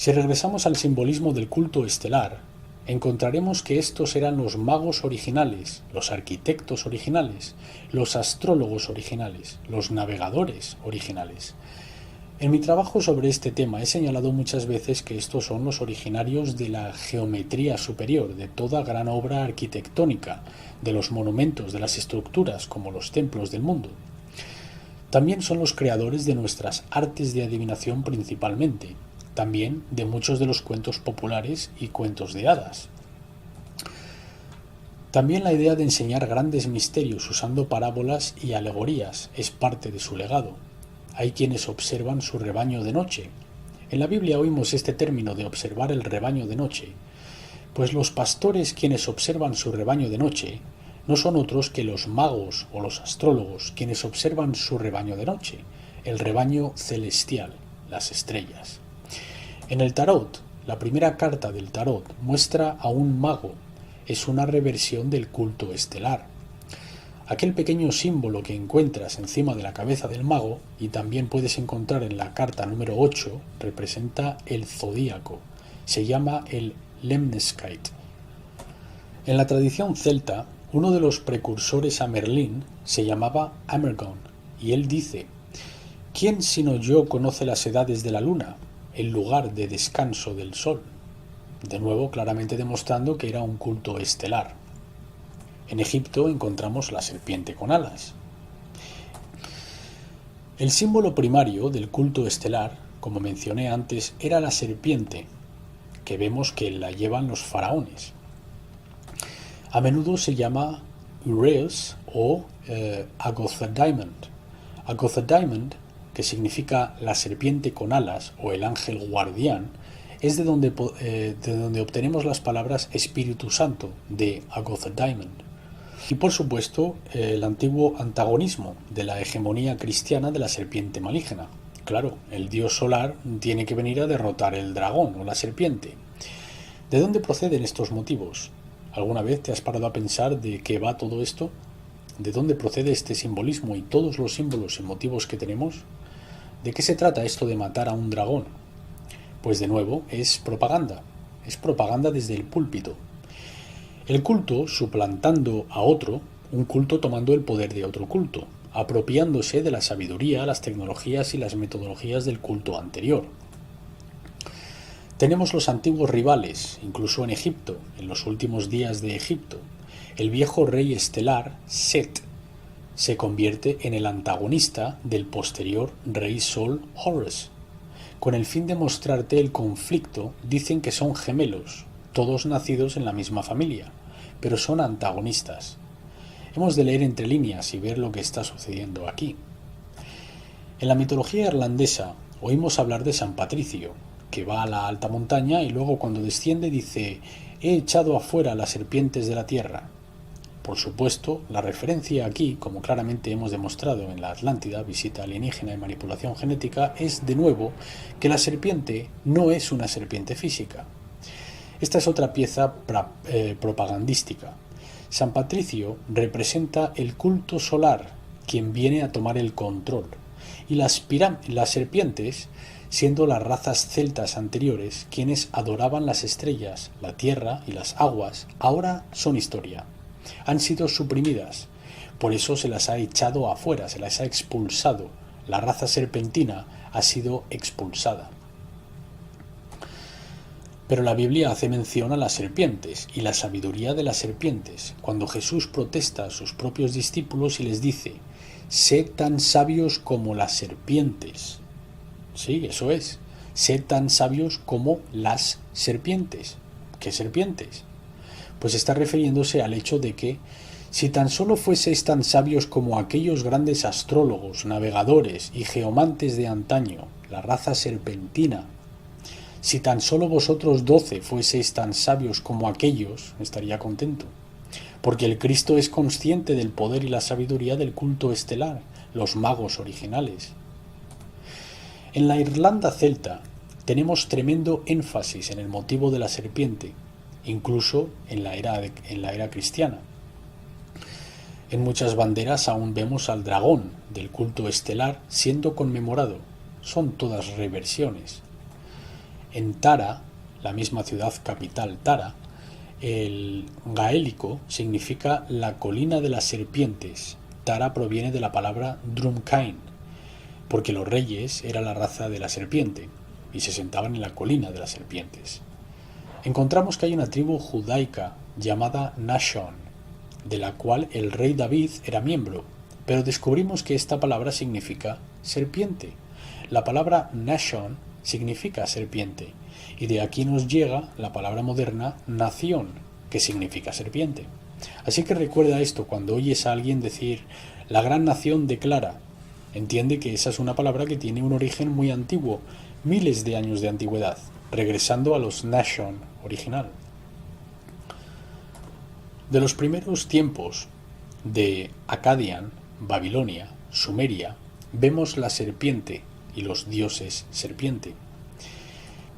Si regresamos al simbolismo del culto estelar, encontraremos que estos eran los magos originales, los arquitectos originales, los astrólogos originales, los navegadores originales. En mi trabajo sobre este tema he señalado muchas veces que estos son los originarios de la geometría superior, de toda gran obra arquitectónica, de los monumentos, de las estructuras, como los templos del mundo. También son los creadores de nuestras artes de adivinación principalmente, también de muchos de los cuentos populares y cuentos de hadas. También la idea de enseñar grandes misterios usando parábolas y alegorías es parte de su legado. Hay quienes observan su rebaño de noche. En la Biblia oímos este término de observar el rebaño de noche, pues los pastores quienes observan su rebaño de noche no son otros que los magos o los astrólogos quienes observan su rebaño de noche, el rebaño celestial, las estrellas. En el tarot, la primera carta del tarot muestra a un mago, es una reversión del culto estelar. Aquel pequeño símbolo que encuentras encima de la cabeza del mago, y también puedes encontrar en la carta número 8, representa el zodíaco. Se llama el Lemniscate. En la tradición celta, uno de los precursores a Merlín se llamaba Amergón, y él dice: ¿Quién sino yo conoce las edades de la luna, el lugar de descanso del sol? De nuevo, claramente demostrando que era un culto estelar. En Egipto encontramos la serpiente con alas. El símbolo primario del culto estelar, como mencioné antes, era la serpiente, que vemos que la llevan los faraones. A menudo se llama Uraeus o Agothodaimon. Agothodaimon, que significa la serpiente con alas o el ángel guardián, es de donde obtenemos las palabras Espíritu Santo, de Agothodaimon. Y por supuesto, el antiguo antagonismo de la hegemonía cristiana de la serpiente maligna. Claro, el dios solar tiene que venir a derrotar el dragón o la serpiente. ¿De dónde proceden estos motivos? ¿Alguna vez te has parado a pensar de qué va todo esto? ¿De dónde procede este simbolismo y todos los símbolos y motivos que tenemos? ¿De qué se trata esto de matar a un dragón? Pues de nuevo, es propaganda desde el púlpito. El culto suplantando a otro, un culto tomando el poder de otro culto, apropiándose de la sabiduría, las tecnologías y las metodologías del culto anterior. Tenemos los antiguos rivales, incluso en Egipto, en los últimos días de Egipto. El viejo rey estelar, Set, se convierte en el antagonista del posterior rey Sol, Horus. Con el fin de mostrarte el conflicto, dicen que son gemelos, todos nacidos en la misma familia, pero son antagonistas. Hemos de leer entre líneas y ver lo que está sucediendo aquí. En la mitología irlandesa oímos hablar de San Patricio, que va a la alta montaña y luego cuando desciende dice: «He echado afuera las serpientes de la tierra». Por supuesto, la referencia aquí, como claramente hemos demostrado en la Atlántida, visita alienígena y manipulación genética, es de nuevo que la serpiente no es una serpiente física. Esta es otra pieza propagandística. San Patricio representa el culto solar, quien viene a tomar el control, y las serpientes, siendo las razas celtas anteriores, quienes adoraban las estrellas, la tierra y las aguas, ahora son historia. Han sido suprimidas, por eso se las ha echado afuera, se las ha expulsado. La raza serpentina ha sido expulsada. Pero la Biblia hace mención a las serpientes y la sabiduría de las serpientes, cuando Jesús protesta a sus propios discípulos y les dice: «Sed tan sabios como las serpientes». Sí, eso es. Sed tan sabios como las serpientes. ¿Qué serpientes? Pues está refiriéndose al hecho de que si tan solo fueseis tan sabios como aquellos grandes astrólogos, navegadores y geomantes de antaño, la raza serpentina, si tan solo vosotros 12 fueseis tan sabios como aquellos, estaría contento. Porque el Cristo es consciente del poder y la sabiduría del culto estelar, los magos originales. En la Irlanda celta tenemos tremendo énfasis en el motivo de la serpiente, incluso en la era cristiana. En muchas banderas aún vemos al dragón del culto estelar siendo conmemorado. Son todas reversiones. En Tara, la misma ciudad capital Tara, el gaélico significa la colina de las serpientes. Tara proviene de la palabra Drumcain, porque los reyes era la raza de la serpiente y se sentaban en la colina de las serpientes. Encontramos que hay una tribu judaica llamada Nashon, de la cual el rey David era miembro, pero descubrimos que esta palabra significa serpiente. La palabra Nashon significa serpiente, y de aquí nos llega la palabra moderna nación, que significa serpiente. Así que recuerda esto cuando oyes a alguien decir la gran nación declara. Entiende que esa es una palabra que tiene un origen muy antiguo, miles de años de antigüedad, regresando a los Nashon original. De los primeros tiempos de Akkadian, Babilonia, Sumeria, vemos la serpiente y los dioses serpiente.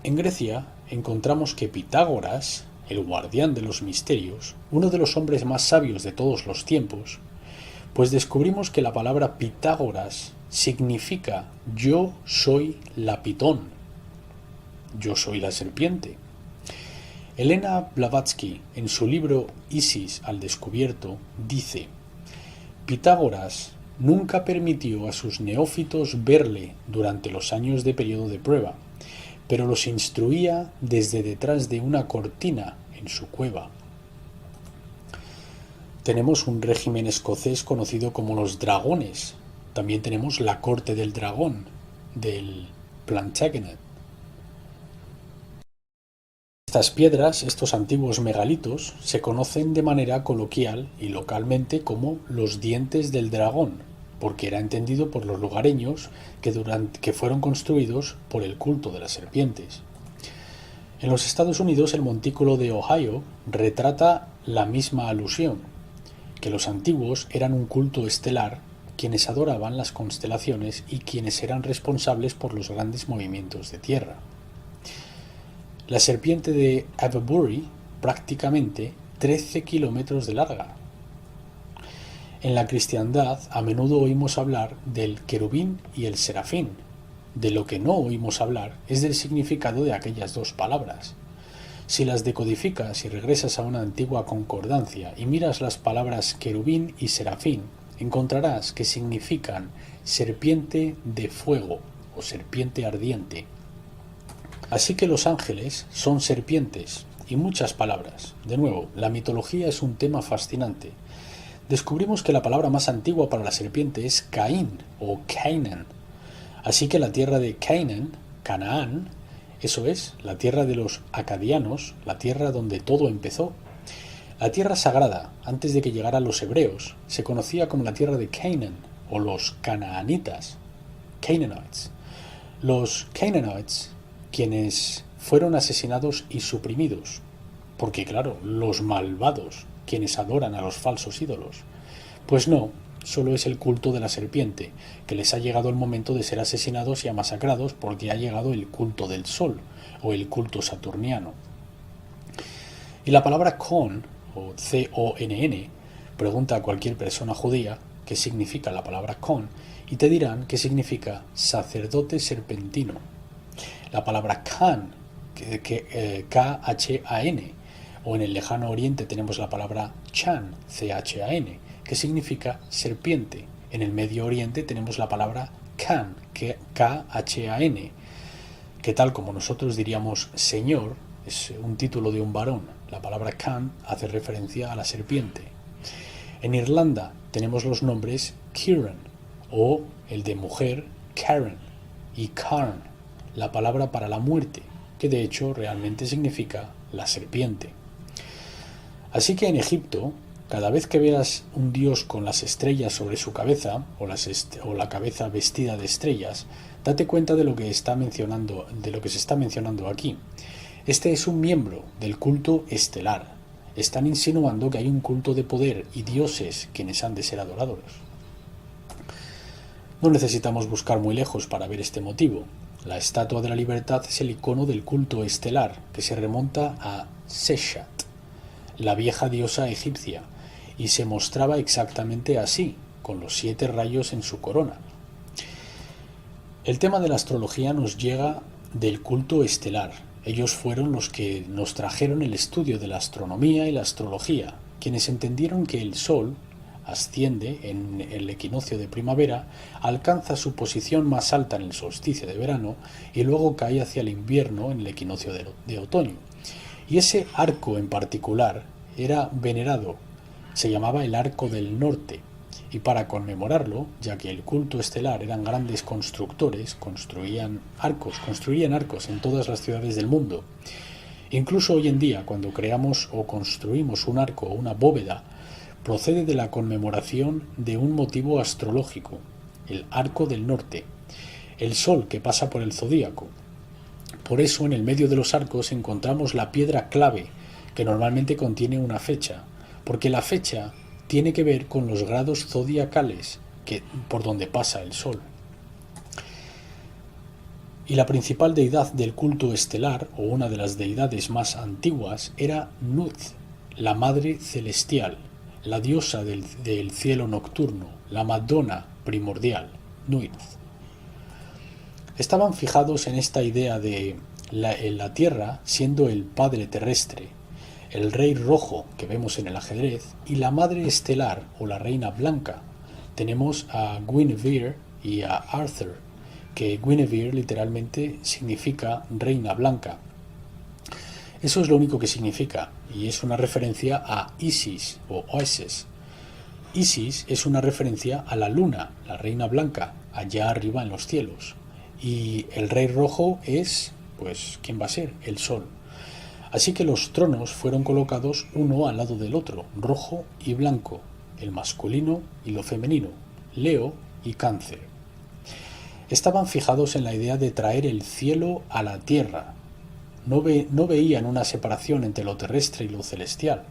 En Grecia encontramos que Pitágoras, el guardián de los misterios, uno de los hombres más sabios de todos los tiempos, pues descubrimos que la palabra Pitágoras significa yo soy la pitón, yo soy la serpiente. Elena Blavatsky, en su libro Isis al descubierto, dice: Pitágoras nunca permitió a sus neófitos verle durante los años de periodo de prueba, pero los instruía desde detrás de una cortina en su cueva. Tenemos un régimen escocés conocido como los dragones. También tenemos la corte del dragón, del Plantagenet. Estas piedras, estos antiguos megalitos, se conocen de manera coloquial y localmente como los dientes del dragón, porque era entendido por los lugareños que fueron construidos por el culto de las serpientes. En los Estados Unidos, el montículo de Ohio retrata la misma alusión, que los antiguos eran un culto estelar, quienes adoraban las constelaciones y quienes eran responsables por los grandes movimientos de tierra. La serpiente de Avebury, prácticamente 13 kilómetros de larga. En la cristiandad a menudo oímos hablar del querubín y el serafín. De lo que no oímos hablar es del significado de aquellas dos palabras. Si las decodificas y regresas a una antigua concordancia y miras las palabras querubín y serafín, encontrarás que significan serpiente de fuego o serpiente ardiente. Así que los ángeles son serpientes y muchas palabras. De nuevo, la mitología es un tema fascinante. Descubrimos que la palabra más antigua para la serpiente es Caín o Canaan. Así que la tierra de Canaan, Canaán, eso es, la tierra de los acadianos, la tierra donde todo empezó. La tierra sagrada, antes de que llegaran los hebreos, se conocía como la tierra de Canaan o los canaanitas, Canaanites. Los Canaanites, quienes fueron asesinados y suprimidos, porque claro, los malvados, quienes adoran a los falsos ídolos. Pues no, solo es el culto de la serpiente, que les ha llegado el momento de ser asesinados y masacrados porque ha llegado el culto del sol, o el culto saturniano. Y la palabra con, o C-O-N-N, pregunta a cualquier persona judía qué significa la palabra con, y te dirán que significa sacerdote serpentino. La palabra Khan, K-H-A-N, o en el lejano oriente tenemos la palabra Chan, C-H-A-N, que significa serpiente. En el Medio Oriente tenemos la palabra Khan, K-H-A-N, que tal como nosotros diríamos señor, es un título de un varón. La palabra Khan hace referencia a la serpiente. En Irlanda tenemos los nombres Kieran, o el de mujer Karen, y Carn, la palabra para la muerte, que de hecho realmente significa la serpiente. Así que en Egipto, cada vez que veas un dios con las estrellas sobre su cabeza, o la cabeza vestida de estrellas, date cuenta de lo que se está mencionando aquí. Este es un miembro del culto estelar. Están insinuando que hay un culto de poder y dioses quienes han de ser adorados. No necesitamos buscar muy lejos para ver este motivo. La Estatua de la Libertad es el icono del culto estelar, que se remonta a Seshat, la vieja diosa egipcia, y se mostraba exactamente así, con los 7 rayos en su corona. El tema de la astrología nos llega del culto estelar. Ellos fueron los que nos trajeron el estudio de la astronomía y la astrología, quienes entendieron que el Sol asciende en el equinoccio de primavera, alcanza su posición más alta en el solsticio de verano y luego cae hacia el invierno en el equinoccio de otoño. Y ese arco en particular era venerado, se llamaba el Arco del Norte, y para conmemorarlo, ya que el culto estelar eran grandes constructores, construían arcos en todas las ciudades del mundo. Incluso hoy en día, cuando creamos o construimos un arco o una bóveda, procede de la conmemoración de un motivo astrológico, el Arco del Norte, el Sol que pasa por el zodíaco. Por eso en el medio de los arcos encontramos la piedra clave, que normalmente contiene una fecha, porque la fecha tiene que ver con los grados zodiacales por donde pasa el Sol. Y la principal deidad del culto estelar, o una de las deidades más antiguas, era Nut, la Madre Celestial, la diosa del cielo nocturno, la Madonna primordial, Nuit. Estaban fijados en esta idea de la Tierra siendo el padre terrestre, el rey rojo que vemos en el ajedrez y la madre estelar o la reina blanca. Tenemos a Guinevere y a Arthur, que Guinevere literalmente significa reina blanca. Eso es lo único que significa, y es una referencia a Isis o Isis. Isis es una referencia a la luna, la reina blanca, allá arriba en los cielos. Y el rey rojo es, pues, ¿quién va a ser? El sol. Así que los tronos fueron colocados uno al lado del otro, rojo y blanco, el masculino y lo femenino, Leo y Cáncer. Estaban fijados en la idea de traer el cielo a la tierra. No veían una separación entre lo terrestre y lo celestial.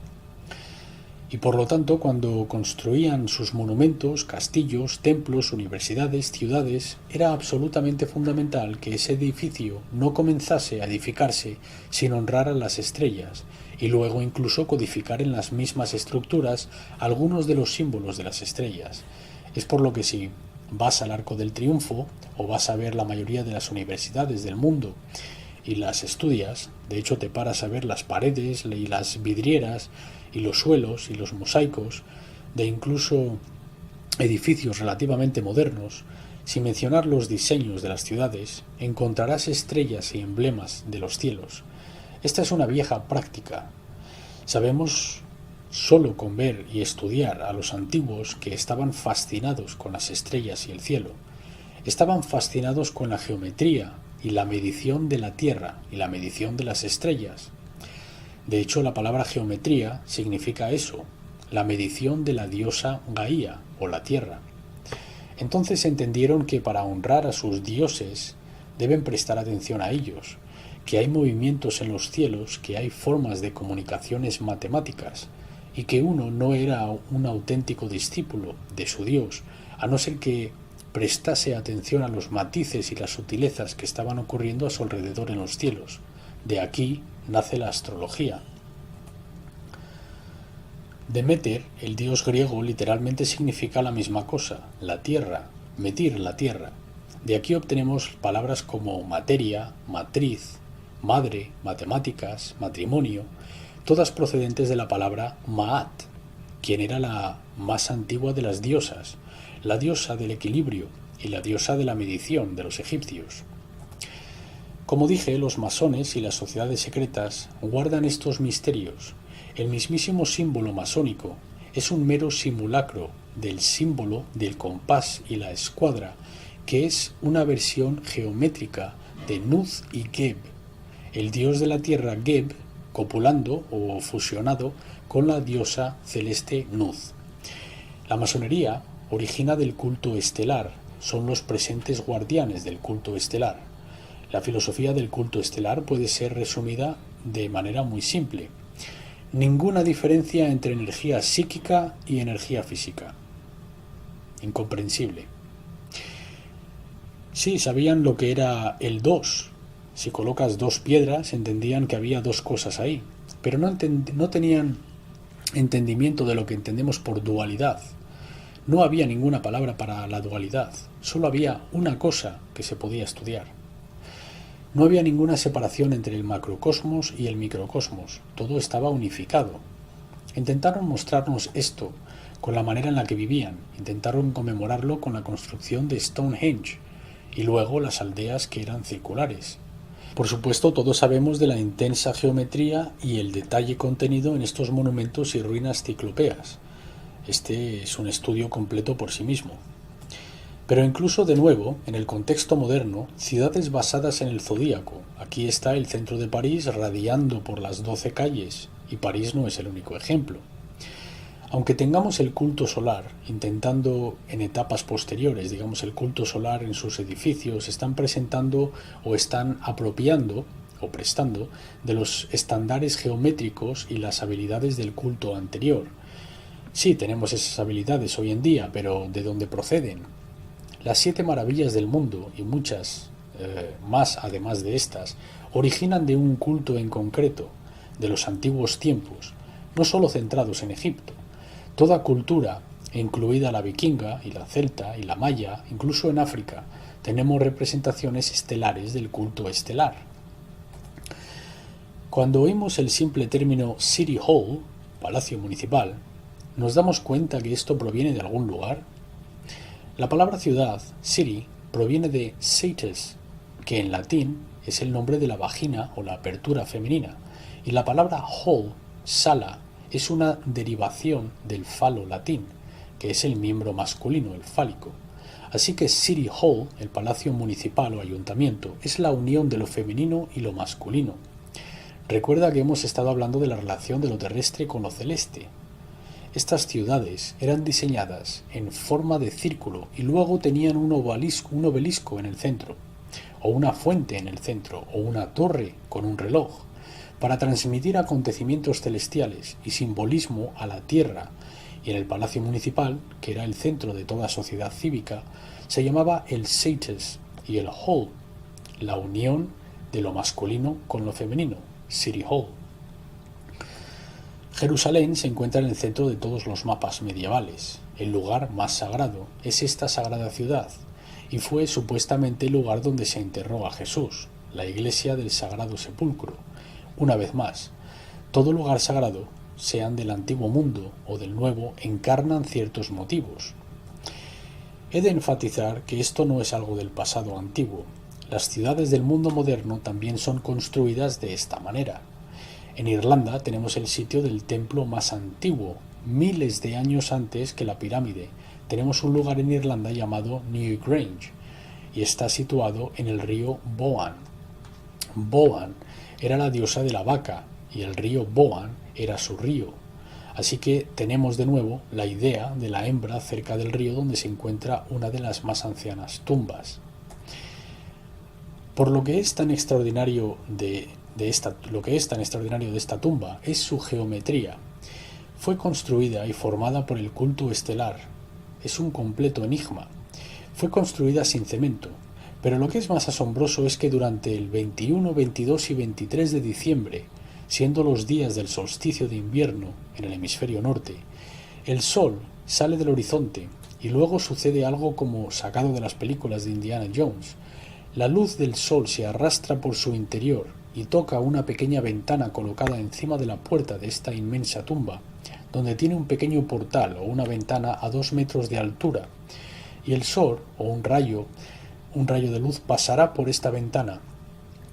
Y por lo tanto, cuando construían sus monumentos, castillos, templos, universidades, ciudades, era absolutamente fundamental que ese edificio no comenzase a edificarse sin honrar a las estrellas, y luego incluso codificar en las mismas estructuras algunos de los símbolos de las estrellas. Es por lo que si vas al Arco del Triunfo, o vas a ver la mayoría de las universidades del mundo, y las estudias, de hecho te paras a ver las paredes y las vidrieras y los suelos y los mosaicos de incluso edificios relativamente modernos, sin mencionar los diseños de las ciudades, encontrarás estrellas y emblemas de los cielos. Esta es una vieja práctica. Sabemos solo con ver y estudiar a los antiguos que estaban fascinados con las estrellas y el cielo. Estaban fascinados con la geometría y la medición de la Tierra y la medición de las estrellas. De hecho, la palabra geometría significa eso, la medición de la diosa Gaia o la Tierra. Entonces entendieron que para honrar a sus dioses deben prestar atención a ellos, que hay movimientos en los cielos, que hay formas de comunicaciones matemáticas, y que uno no era un auténtico discípulo de su Dios, a no ser que prestase atención a los matices y las sutilezas que estaban ocurriendo a su alrededor en los cielos. De aquí nace la astrología. Demeter, el dios griego, literalmente significa la misma cosa, la tierra, metir la tierra. De aquí obtenemos palabras como materia, matriz, madre, matemáticas, matrimonio, todas procedentes de la palabra Maat, quien era la más antigua de las diosas, la diosa del equilibrio y la diosa de la medición de los egipcios. Como dije, los masones y las sociedades secretas guardan estos misterios. El mismísimo símbolo masónico es un mero simulacro del símbolo del compás y la escuadra, que es una versión geométrica de Nuz y Geb, el dios de la tierra Geb, copulando o fusionado con la diosa celeste Nuz. La masonería origina del culto estelar, son los presentes guardianes del culto estelar. La filosofía del culto estelar puede ser resumida de manera muy simple. Ninguna diferencia entre energía psíquica y energía física. Incomprensible. Sí, sabían lo que era el 2. Si colocas dos piedras, entendían que había dos cosas ahí, pero no tenían entendimiento de lo que entendemos por dualidad. No había ninguna palabra para la dualidad, solo había una cosa que se podía estudiar. No había ninguna separación entre el macrocosmos y el microcosmos, todo estaba unificado. Intentaron mostrarnos esto con la manera en la que vivían, intentaron conmemorarlo con la construcción de Stonehenge y luego las aldeas que eran circulares. Por supuesto, todos sabemos de la intensa geometría y el detalle contenido en estos monumentos y ruinas ciclopeas. Este es un estudio completo por sí mismo. Pero incluso de nuevo, en el contexto moderno, ciudades basadas en el zodíaco. Aquí está el centro de París radiando por las 12 calles, y París no es el único ejemplo. Aunque tengamos el culto solar, intentando en etapas posteriores, digamos el culto solar en sus edificios, están presentando o están apropiando o prestando de los estándares geométricos y las habilidades del culto anterior. Sí, tenemos esas habilidades hoy en día, pero ¿de dónde proceden? Las 7 maravillas del mundo, y muchas más además de estas, originan de un culto en concreto, de los antiguos tiempos, no solo centrados en Egipto. Toda cultura, incluida la vikinga y la celta y la maya, incluso en África, tenemos representaciones estelares del culto estelar. Cuando oímos el simple término City Hall, palacio municipal, ¿nos damos cuenta que esto proviene de algún lugar? La palabra ciudad, city, proviene de cites, que en latín es el nombre de la vagina o la apertura femenina, y la palabra hall, sala, es una derivación del falo latín, que es el miembro masculino, el fálico. Así que City Hall, el palacio municipal o ayuntamiento, es la unión de lo femenino y lo masculino. Recuerda que hemos estado hablando de la relación de lo terrestre con lo celeste. Estas ciudades eran diseñadas en forma de círculo y luego tenían un obelisco en el centro, o una fuente en el centro, o una torre con un reloj, para transmitir acontecimientos celestiales y simbolismo a la tierra, y en el Palacio Municipal, que era el centro de toda sociedad cívica, se llamaba el Cites y el Hall, la unión de lo masculino con lo femenino, City Hall. Jerusalén se encuentra en el centro de todos los mapas medievales. El lugar más sagrado es esta sagrada ciudad, y fue supuestamente el lugar donde se enterró a Jesús, la iglesia del Sagrado Sepulcro. Una vez más, todo lugar sagrado, sean del antiguo mundo o del nuevo, encarnan ciertos motivos. He de enfatizar que esto no es algo del pasado antiguo. Las ciudades del mundo moderno también son construidas de esta manera. En Irlanda tenemos el sitio del templo más antiguo, miles de años antes que la pirámide. Tenemos un lugar en Irlanda llamado Newgrange y está situado en el río Boan. Boan era la diosa de la vaca y el río Boan era su río. Así que tenemos de nuevo la idea de la hembra cerca del río donde se encuentra una de las más ancianas tumbas. Por lo que es tan extraordinario de esta tumba es su geometría. Fue construida y formada por el culto estelar. Es un completo enigma. Fue construida sin cemento, pero lo que es más asombroso es que durante el 21, 22 y 23 de diciembre, siendo los días del solsticio de invierno en el hemisferio norte, el sol sale del horizonte y luego sucede algo como sacado de las películas de Indiana Jones. La luz del sol se arrastra por su interior y toca una pequeña ventana colocada encima de la puerta de esta inmensa tumba, donde tiene un pequeño portal o una ventana a 2 metros de altura, y el sol o un rayo de luz pasará por esta ventana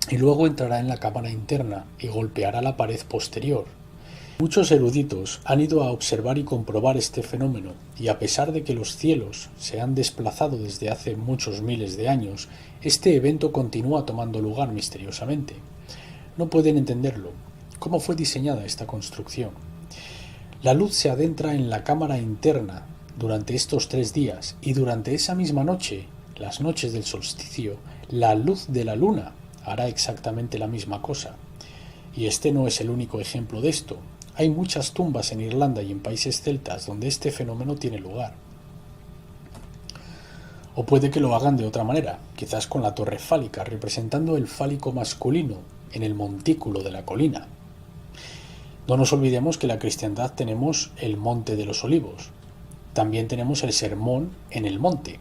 y luego entrará en la cámara interna y golpeará la pared posterior. Muchos eruditos han ido a observar y comprobar este fenómeno, y a pesar de que los cielos se han desplazado desde hace muchos miles de años, este evento continúa tomando lugar misteriosamente. No pueden entenderlo. ¿Cómo fue diseñada esta construcción? La luz se adentra en la cámara interna durante estos 3 días, y durante esa misma noche, las noches del solsticio, la luz de la luna hará exactamente la misma cosa. Y este no es el único ejemplo de esto. Hay muchas tumbas en Irlanda y en países celtas donde este fenómeno tiene lugar. O puede que lo hagan de otra manera, quizás con la torre fálica, representando el fálico masculino en el montículo de la colina. No nos olvidemos que en la cristiandad tenemos el Monte de los Olivos. También tenemos el Sermón en el monte.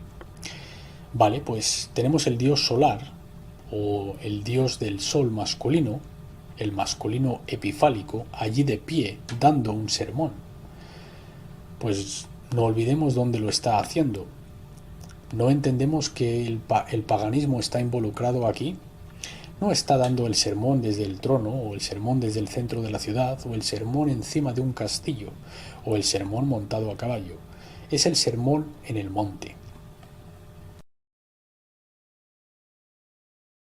Vale, pues tenemos el dios solar, o el dios del sol masculino, el masculino epifálico, allí de pie dando un sermón. Pues no olvidemos dónde lo está haciendo. ¿No entendemos que el paganismo está involucrado aquí? No está dando el sermón desde el trono, o el sermón desde el centro de la ciudad, o el sermón encima de un castillo, o el sermón montado a caballo. Es el sermón en el monte.